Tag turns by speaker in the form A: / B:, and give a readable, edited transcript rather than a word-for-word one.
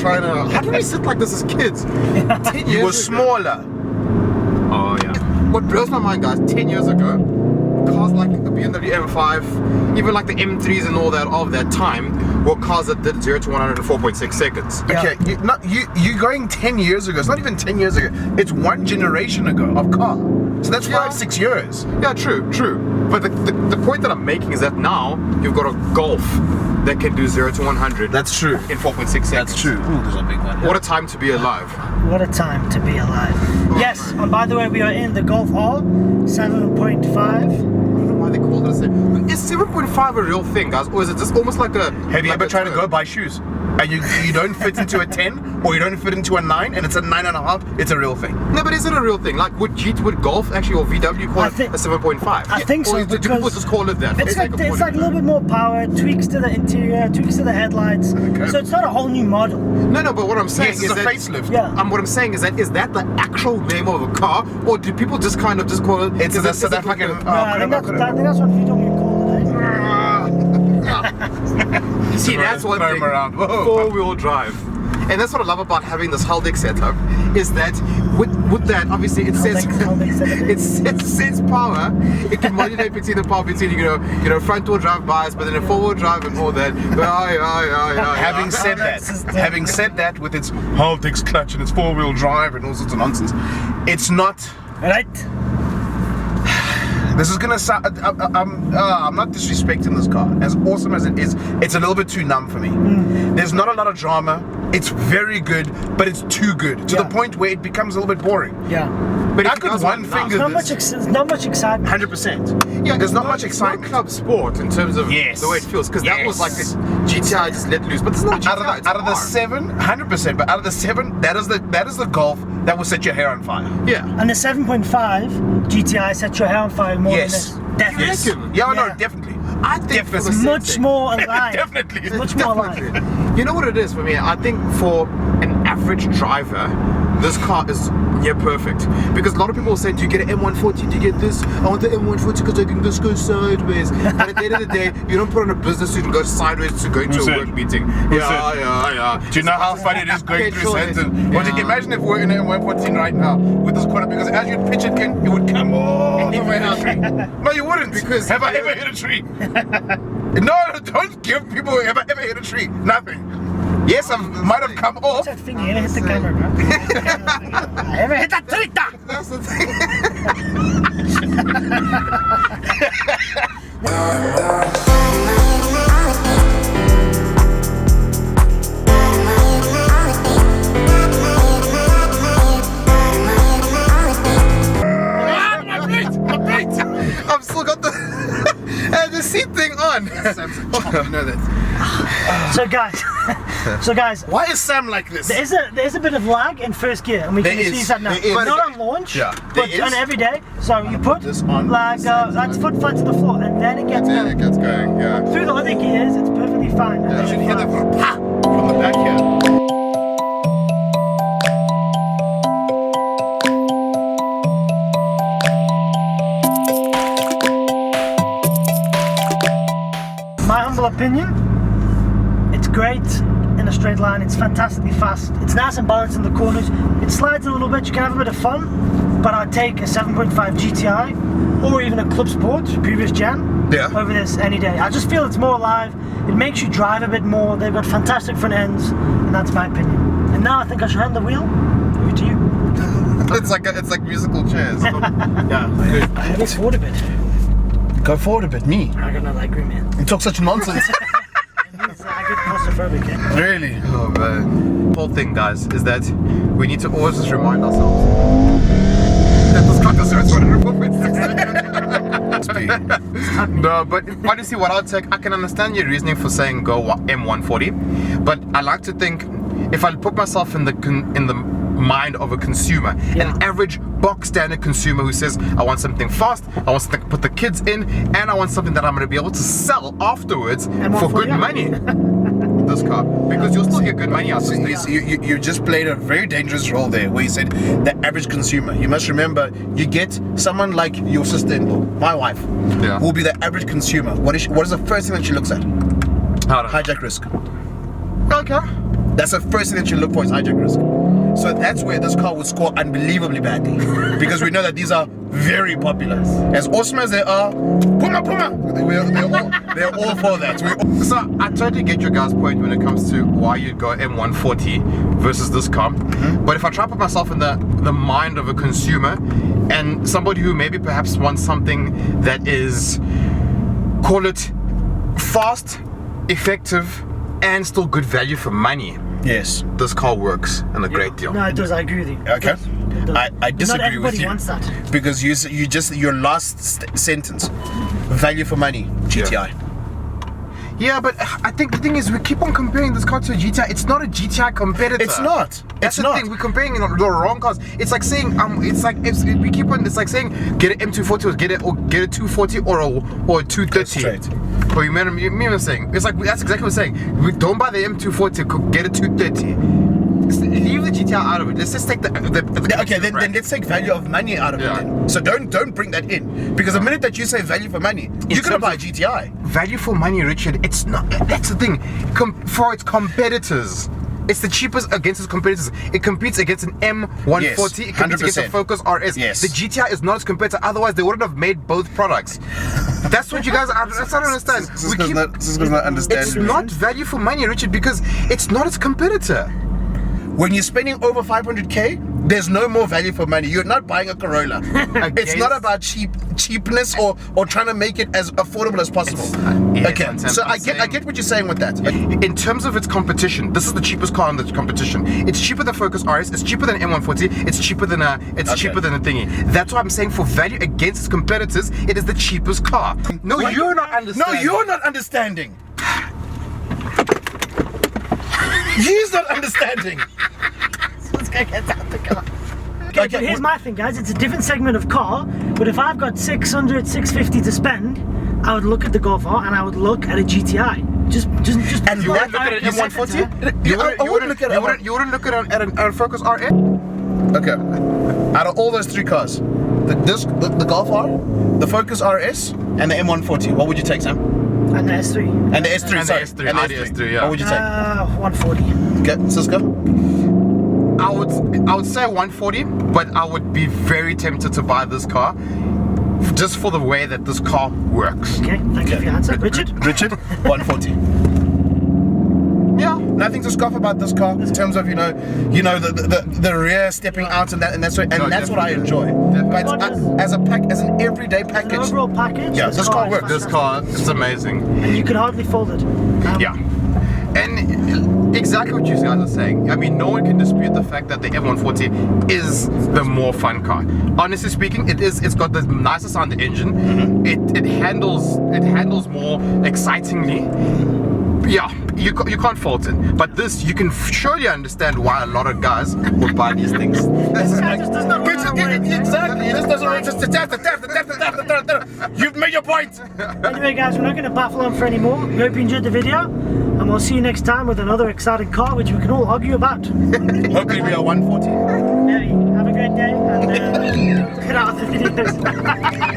A: trying to... How did we sit like this as kids? 10 years
B: You were smaller.
A: Oh, yeah. What blows my mind, guys, 10 years ago, cars like the BMW M5, even like the M3s and all that of that time, were cars that did 0 to 100 in 4.6 seconds.
B: Okay, you're going 10 years ago. It's not even 10 years ago. It's one generation ago of car. So that's 5-6 years.
A: Yeah, true. But the point that I'm making is that now you've got a Golf that can do 0 to 100.
B: That's true.
A: In 4.6 seconds.
B: That's true. Ooh, there's a big one.
A: What a time to be alive.
C: What a time to be alive. Yes, and by the way, we are in the Golf R 7.5.
A: I don't know why they called it a 7. Is 7.5 a real thing, guys? Or is it just almost like a...
B: Have you ever tried to go buy shoes? And you don't fit into a 10 or you don't fit into a 9 and it's a 9.5, it's a real thing.
A: No, but is it a real thing? Like, would Golf actually, or VW call it a 7.5?
C: I think so.
A: Or do people just call it that?
C: It's like a little bit more power, tweaks to the interior, tweaks to the headlights. Okay. So it's not a whole new model.
A: No, but what I'm saying
B: is
A: it's
B: a facelift.
C: Yeah.
A: What I'm saying is that the actual name of a car, or do people just kind of just call it?
B: It's a South African.
C: I think that's what VW called it.
A: See, that's one thing. Four-wheel drive. And that's what I love about having this Haldex setup, is that with that, obviously it says it says power. It can modulate between the power between you know front wheel drive bias, but then a 4-wheel drive and all that. Having said that, with its Haldex clutch and its 4-wheel drive and all sorts of nonsense, it's not
C: right.
B: This is gonna sound. I'm not disrespecting this car. As awesome as it is, it's a little bit too numb for me. There's not a lot of drama. It's very good, but it's too good to the point where it becomes a little bit boring.
C: Yeah.
B: But I could one finger.
C: There's not much excitement.
B: 100%. Yeah, there's not much excitement.
A: It's not club sport in terms of the way it feels, because that was like this GTI just let loose. But there's no GTI.
B: Out of the 7, 100%. But out of the 7, that is the Golf that will set your hair on fire.
A: Yeah.
C: And the 7.5 GTI sets your hair on fire more than this. Definitely.
B: Yes. Yeah, no, definitely.
A: I think
C: it's much more alive.
B: Definitely.
C: It's much more alive.
A: You know what it is for me? I think for an average driver, this car is near perfect. Because a lot of people will say, do you get an M140? Do you get this? I want the M140 because I can just go sideways. But at the end of the day, you don't put on a business suit and go sideways to going to a work meeting. Yeah.
B: Do you know how funny it is going through Sandton? Well, imagine if we're in an M140 right now with this corner, because as you'd pitch it, Ken, it would come all the way down the tree. No, you wouldn't. Because have I ever hit a tree? No, don't give people have I ever hit a tree. Nothing. Yes, I might have come off.
C: What's that thing? You hit the camera, bro. I ever hit that tree?
A: That's the thing. I've still got the seat thing on. You know that.
C: So guys,
B: why is Sam like this?
C: There's a bit of lag in first gear, and we can see that now. Not on launch, but on every day. So you put
A: this on,
C: like that's foot flat to the floor, and then it gets going.
A: Yeah.
C: Through the other gears, it's perfectly fine.
A: You should hear that from the back here.
C: My humble opinion, it's great in a straight line, it's fantastically fast, it's nice and balanced in the corners, it slides a little bit, you can have a bit of fun, but I'd take a 7.5 GTI or even a Club Sport, previous gen, over this any day. I just feel it's more alive, it makes you drive a bit more, they've got fantastic front ends, and that's my opinion. And now I think I should hand the wheel over to you.
A: It's like musical chairs. Yeah.
C: Go forward a bit.
B: Go forward a bit, me.
C: I got another agreement.
B: You talk such nonsense.
C: I get claustrophobic, yeah?
B: Really?
A: Oh man. The whole thing, guys, is that we need to always just remind ourselves that this car does 104.6. No, but honestly, what I'll take, I can understand your reasoning for saying go M140, but I like to think, if I put myself in the mind of a consumer, an average box standard consumer who says, I want something fast, I want something to put the kids in, and I want something that I'm going to be able to sell afterwards for good money. This car, because you'll still get good money out of this.
B: You just played a very dangerous role there, where you said the average consumer. You must remember, you get someone like your sister-in-law, my wife, who will be the average consumer. What is the first thing that she looks at? Hijack risk.
A: Okay.
B: That's the first thing that you look for is hijack risk. So that's where this car would score unbelievably badly, because we know that these are very popular. As awesome as they are, Puma, they're all for that.
A: So I totally get your guys' point when it comes to why you'd go M140 versus this car. But if I try to put myself in the mind of a consumer and somebody who maybe perhaps wants something that is, call it fast, effective, and still good value for money.
B: Yes.
A: This car works and a great deal.
C: No, it does. I agree with you.
B: Okay. I disagree
C: Not everybody
B: with you.
C: wants that.
B: Because you just, your last sentence, value for money, GTI.
A: Yeah, but I think the thing is we keep on comparing this car to a GTI. It's not a GTI competitor.
B: It's not.
A: That's the thing. We're comparing the wrong cars. It's like saying it's like saying get an M240 or get a 240 or a 230.
B: Straight.
A: Or you remember me saying it's like that's exactly what I'm saying. We don't buy the M240, get a 230. Leave the GTI out of it. Let's just take the
B: okay, then let's take value of money out of it then. So don't bring that in, because the minute that you say value for money, you're gonna buy a GTI.
A: Value for money, Richard. It's not. That's the thing. For its competitors, it's the cheapest against its competitors. It competes against an M140.
B: Yes,
A: it competes against a Focus RS.
B: Yes.
A: The GTI is not its competitor. Otherwise, they wouldn't have made both products. That's what you guys. That's what I don't understand.
B: This is not understand.
A: It's not value for money, Richard, because it's not its competitor.
B: When you're spending over 500k, there's no more value for money. You're not buying a Corolla. It's not about cheapness or trying to make it as affordable as possible. Okay, so I get what you're saying with that.
A: In terms of its competition, this is the cheapest car in the competition. It's cheaper than Focus RS. It's cheaper than M140. It's cheaper than cheaper than a thingy. That's why I'm saying for value against its competitors, it is the cheapest car. No, you're not understanding.
B: No, you're not understanding. He's not understanding.
C: Let's go get out the car. Okay, but here's my thing, guys. It's a different segment of car, but if I've got 600, 650 to spend, I would look at the Golf R and I would look at a GTI. Just.
A: And you wouldn't look at an M140? You wouldn't look at a Focus RS?
B: Okay. Out of all those three cars, the Golf R, the Focus RS, and the M140, what would you take, Sam?
C: And the S3.
B: And the S3,
A: and
B: sorry.
A: The S3, Audi S3, yeah.
B: What would you take?
C: 140.
B: Okay, Cisco?
A: I would say 140, but I would be very tempted to buy this car just for the way that this car works.
C: Okay, thank you for your answer. Richard?
B: Richard, 140.
A: Yeah.
B: Nothing to scoff about this car in terms of the rear stepping out and that's what I enjoy.
A: Definitely.
B: But as an everyday package,
C: An overall package,
B: yeah, this car works.
A: This car is amazing.
C: And you could hardly fold it.
A: Yeah. And exactly what you guys are saying. I mean, no one can dispute the fact that the M140 is the more fun car. Honestly speaking, it's got the nicer sound engine. Mm-hmm. It handles more excitingly. Yeah, you can't fault it. But this, you can surely understand why a lot of guys would buy these things.
B: Exactly. It just doesn't You've made your point.
C: Anyway, guys, we're not going to baffle on for any more. We hope you enjoyed the video, and we'll see you next time with another exciting car which we can all argue about.
B: Hopefully we are 140.
C: Have a great day, and get out of the videos.